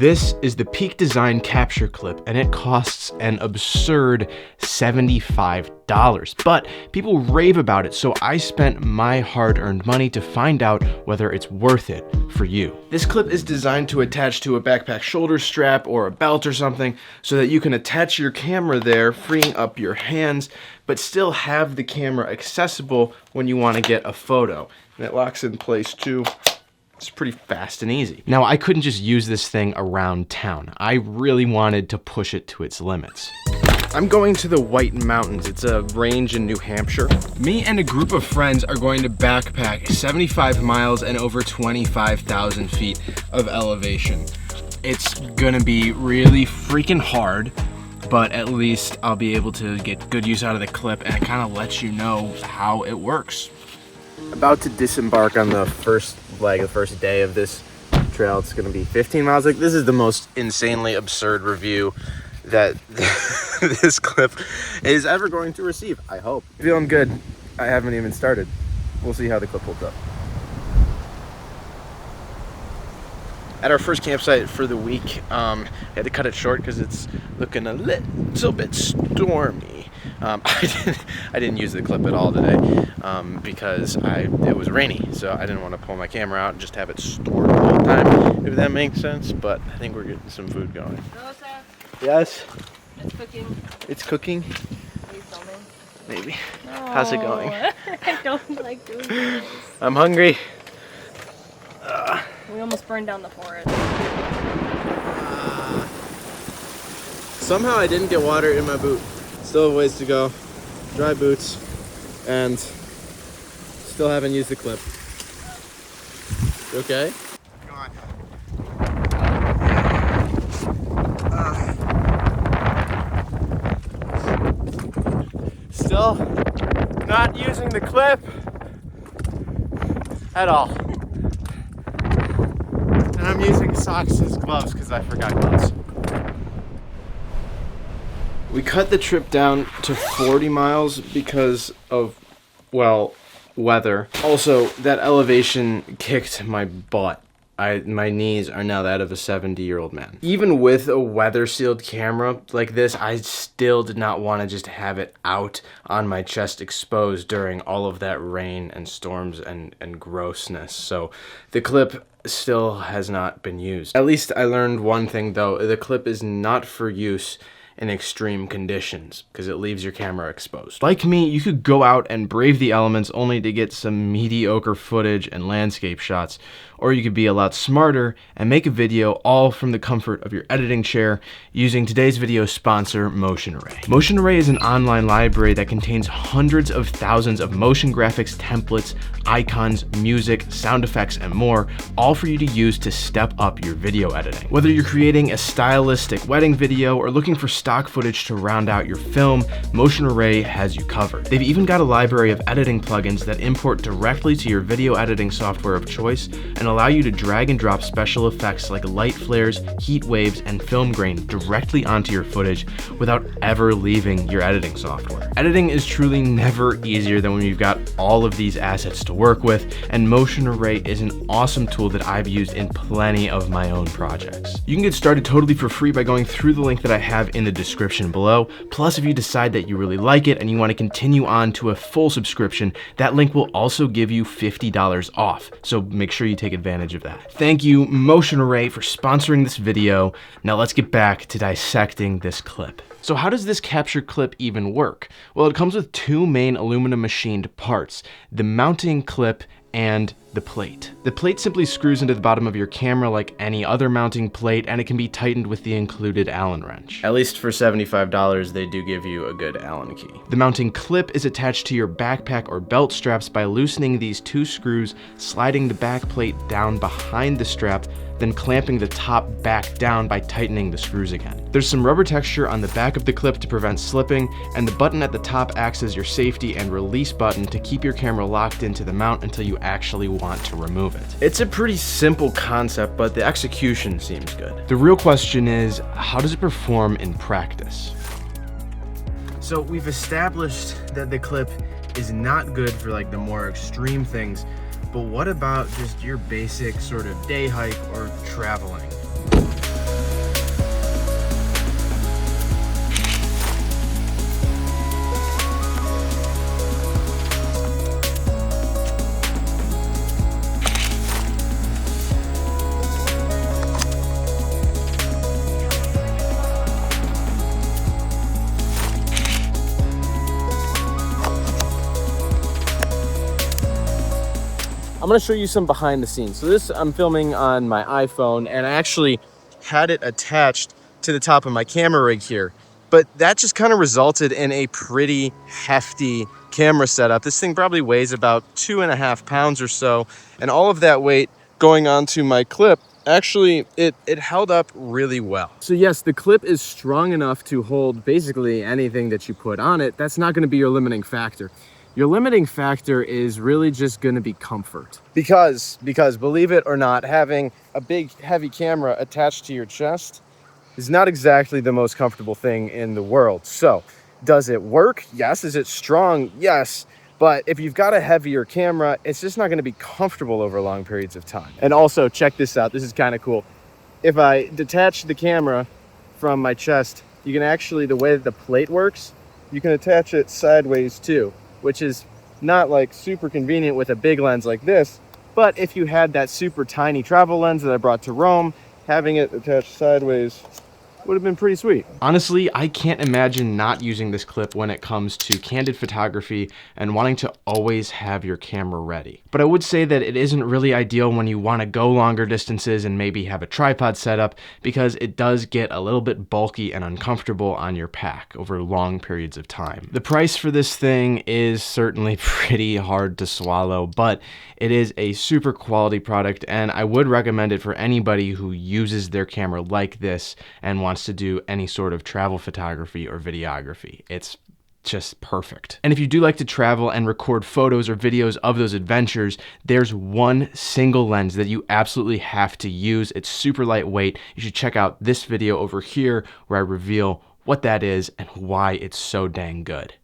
This is the Peak Design capture clip, and it costs an absurd $75. But people rave about it, so I spent my hard-earned money to find out whether it's worth it for you. This clip is designed to attach to a backpack shoulder strap or a belt or something so that you can attach your camera there, freeing up your hands, but still have the camera accessible when you want to get a photo. And it locks in place too. It's pretty fast and easy. Now, I couldn't just use this thing around town. I really wanted to push it to its limits. I'm going to the White Mountains. It's a range in New Hampshire. Me and a group of friends are going to backpack 75 miles and over 25,000 feet of elevation. It's gonna be really freaking hard, but at least I'll be able to get good use out of the clip, and it kind of lets you know how it works. About to disembark on the first leg, the first day of this trail. It's gonna be 15 miles. Like, this is the most insanely absurd review that this clip is ever going to receive, I hope. Feeling good. I haven't even started. We'll see how the clip holds up. At our first campsite for the week, I had to cut it short because it's looking a little bit stormy. I didn't use the clip at all today because it was rainy, so I didn't want to pull my camera out and just have it stored all the time, if that makes sense. But I think we're getting some food going. Rosa, Yes? it's cooking. It's cooking? Are you filming? Maybe. No. How's it going? I don't like doing this. I'm hungry. We almost burned down the forest. Somehow I didn't get water in my boot. Still a ways to go. Dry boots. And still haven't used the clip. You okay? Come on. Still not using the clip at all. And I'm using socks as gloves because I forgot gloves. We cut the trip down to 40 miles because of, well, weather. Also, that elevation kicked my butt. My knees are now that of a 70-year-old man. Even with a weather-sealed camera like this, I still did not want to just have it out on my chest exposed during all of that rain and storms and grossness. So the clip still has not been used. At least I learned one thing though, the clip is not for use in extreme conditions because it leaves your camera exposed. Like me, you could go out and brave the elements only to get some mediocre footage and landscape shots, or you could be a lot smarter and make a video all from the comfort of your editing chair using today's video sponsor, Motion Array. Motion Array is an online library that contains hundreds of thousands of motion graphics, templates, icons, music, sound effects, and more, all for you to use to step up your video editing. Whether you're creating a stylistic wedding video or looking for stock footage to round out your film, Motion Array has you covered. They've even got a library of editing plugins that import directly to your video editing software of choice and allow you to drag and drop special effects like light flares, heat waves, and film grain directly onto your footage without ever leaving your editing software. Editing is truly never easier than when you've got all of these assets to work with, and Motion Array is an awesome tool that I've used in plenty of my own projects. You can get started totally for free by going through the link that I have in the description below. Plus, if you decide that you really like it and you want to continue on to a full subscription, that link will also give you $50 off. So make sure you take advantage of that. Thank you, Motion Array, for sponsoring this video. Now let's get back to dissecting this clip. So how does this capture clip even work? Well, it comes with two main aluminum machined parts, the mounting clip and the plate. The plate simply screws into the bottom of your camera like any other mounting plate, and it can be tightened with the included Allen wrench. At least for $75, they do give you a good Allen key. The mounting clip is attached to your backpack or belt straps by loosening these two screws, sliding the back plate down behind the strap, then clamping the top back down by tightening the screws again. There's some rubber texture on the back of the clip to prevent slipping, and the button at the top acts as your safety and release button to keep your camera locked into the mount until you actually want to remove it. It's a pretty simple concept, but the execution seems good. The real question is, how does it perform in practice? So we've established that the clip is not good for like the more extreme things, but what about just your basic sort of day hike or traveling? gonna show you some behind the scenes. So this I'm filming on my iPhone, and I actually had it attached to the top of my camera rig here. But that just kind of resulted in a pretty hefty camera setup. This thing probably weighs about 2.5 pounds or so, and all of that weight going onto my clip, actually it held up really well. So yes, the clip is strong enough to hold basically anything that you put on it. That's not going to be your limiting factor. Your limiting factor is really just going to be comfort. Because believe it or not, having a big heavy camera attached to your chest is not exactly the most comfortable thing in the world. So, does it work? Yes. Is it strong? Yes. But if you've got a heavier camera, it's just not going to be comfortable over long periods of time. And also, check this out. This is kind of cool. If I detach the camera from my chest, you can actually, the way that the plate works, you can attach it sideways too, which is not like super convenient with a big lens like this. But if you had that super tiny travel lens that I brought to Rome, having it attached sideways would have been pretty sweet. Honestly, I can't imagine not using this clip when it comes to candid photography and wanting to always have your camera ready. But I would say that it isn't really ideal when you want to go longer distances and maybe have a tripod setup, because it does get a little bit bulky and uncomfortable on your pack over long periods of time. The price for this thing is certainly pretty hard to swallow, but it is a super quality product, and I would recommend it for anybody who uses their camera like this and wants to do any sort of travel photography or videography. It's just perfect. And if you do like to travel and record photos or videos of those adventures, there's one single lens that you absolutely have to use. It's super lightweight. You should check out this video over here where I reveal what that is and why it's so dang good.